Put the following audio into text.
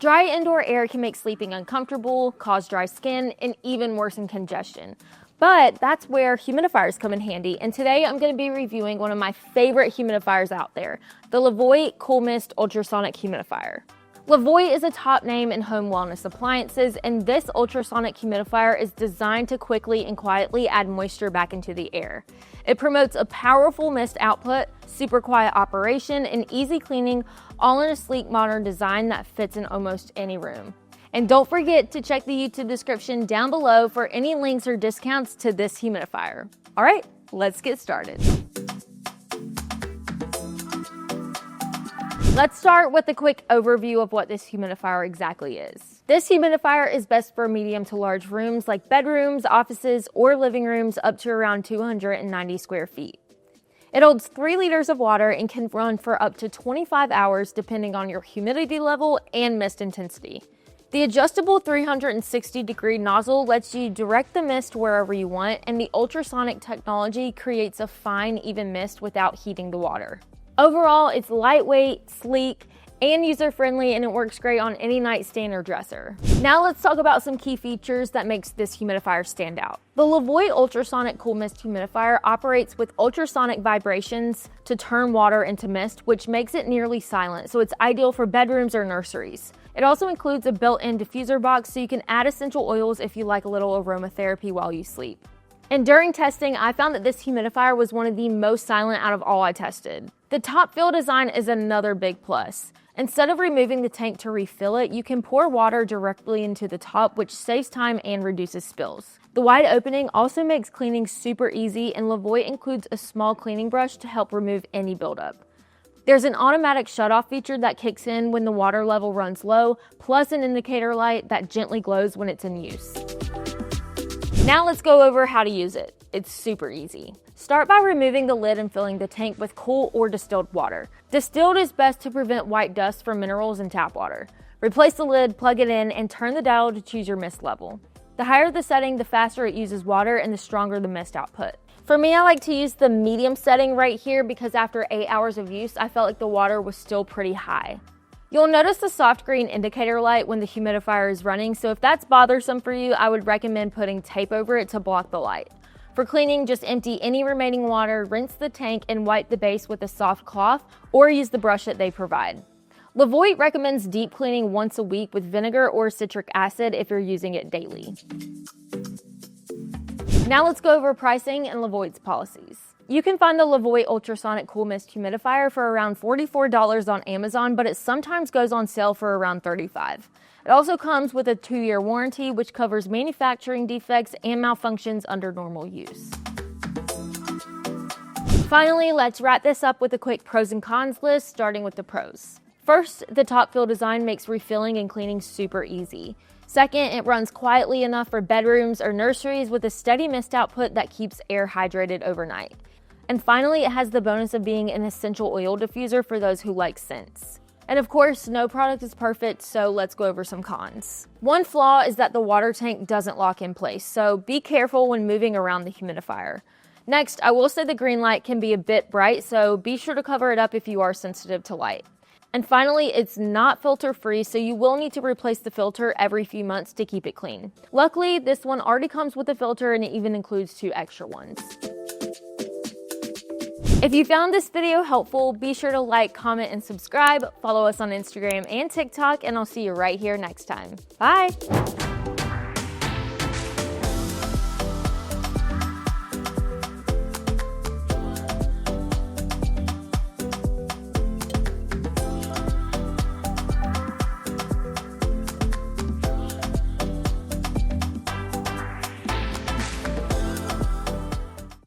Dry indoor air can make sleeping uncomfortable, cause dry skin, and even worsen congestion. But that's where humidifiers come in handy, and today I'm going to be reviewing one of my favorite humidifiers out there, the Levoit Cool Mist Ultrasonic Humidifier. Levoit is a top name in home wellness appliances, and this ultrasonic humidifier is designed to quickly and quietly add moisture back into the air. It promotes a powerful mist output, super quiet operation, and easy cleaning, all in a sleek modern design that fits in almost any room. And don't forget to check the YouTube description down below for any links or discounts to this humidifier. All right, let's get started. Let's start with a quick overview of what this humidifier exactly is. This humidifier is best for medium to large rooms like bedrooms, offices, or living rooms up to around 290 square feet. It holds 3 liters of water and can run for up to 25 hours depending on your humidity level and mist intensity. The adjustable 360-degree nozzle lets you direct the mist wherever you want, and the ultrasonic technology creates a fine, even mist without heating the water. Overall, it's lightweight, sleek, and user-friendly, and it works great on any nightstand or dresser. Now let's talk about some key features that makes this humidifier stand out. The Levoit Ultrasonic Cool Mist Humidifier operates with ultrasonic vibrations to turn water into mist, which makes it nearly silent, so it's ideal for bedrooms or nurseries. It also includes a built-in diffuser box, so you can add essential oils if you like a little aromatherapy while you sleep. And during testing, I found that this humidifier was one of the most silent out of all I tested. The top fill design is another big plus. Instead of removing the tank to refill it, you can pour water directly into the top, which saves time and reduces spills. The wide opening also makes cleaning super easy, and Levoit includes a small cleaning brush to help remove any buildup. There's an automatic shutoff feature that kicks in when the water level runs low, plus an indicator light that gently glows when it's in use. Now let's go over how to use it. It's super easy. Start by removing the lid and filling the tank with cool or distilled water. Distilled is best to prevent white dust from minerals in tap water. Replace the lid, plug it in, and turn the dial to choose your mist level. The higher the setting, the faster it uses water and the stronger the mist output. For me, I like to use the medium setting right here because after 8 hours of use, I felt like the water was still pretty high. You'll notice the soft green indicator light when the humidifier is running, so if that's bothersome for you, I would recommend putting tape over it to block the light. For cleaning, just empty any remaining water, rinse the tank, and wipe the base with a soft cloth or use the brush that they provide. Levoit recommends deep cleaning once a week with vinegar or citric acid if you're using it daily. Now let's go over pricing and Levoit's policies. You can find the Levoit Ultrasonic Cool Mist Humidifier for around $44 on Amazon, but it sometimes goes on sale for around $35. It also comes with a 2-year warranty, which covers manufacturing defects and malfunctions under normal use. Finally, let's wrap this up with a quick pros and cons list, starting with the pros. First, the top fill design makes refilling and cleaning super easy. Second, it runs quietly enough for bedrooms or nurseries with a steady mist output that keeps air hydrated overnight. And finally, it has the bonus of being an essential oil diffuser for those who like scents. And of course, no product is perfect, so let's go over some cons. One flaw is that the water tank doesn't lock in place, so be careful when moving around the humidifier. Next, I will say the green light can be a bit bright, so be sure to cover it up if you are sensitive to light. And finally, it's not filter-free, so you will need to replace the filter every few months to keep it clean. Luckily, this one already comes with a filter and it even includes 2 extra ones. If you found this video helpful, be sure to like, comment, and subscribe. Follow us on Instagram and TikTok, and I'll see you right here next time. Bye!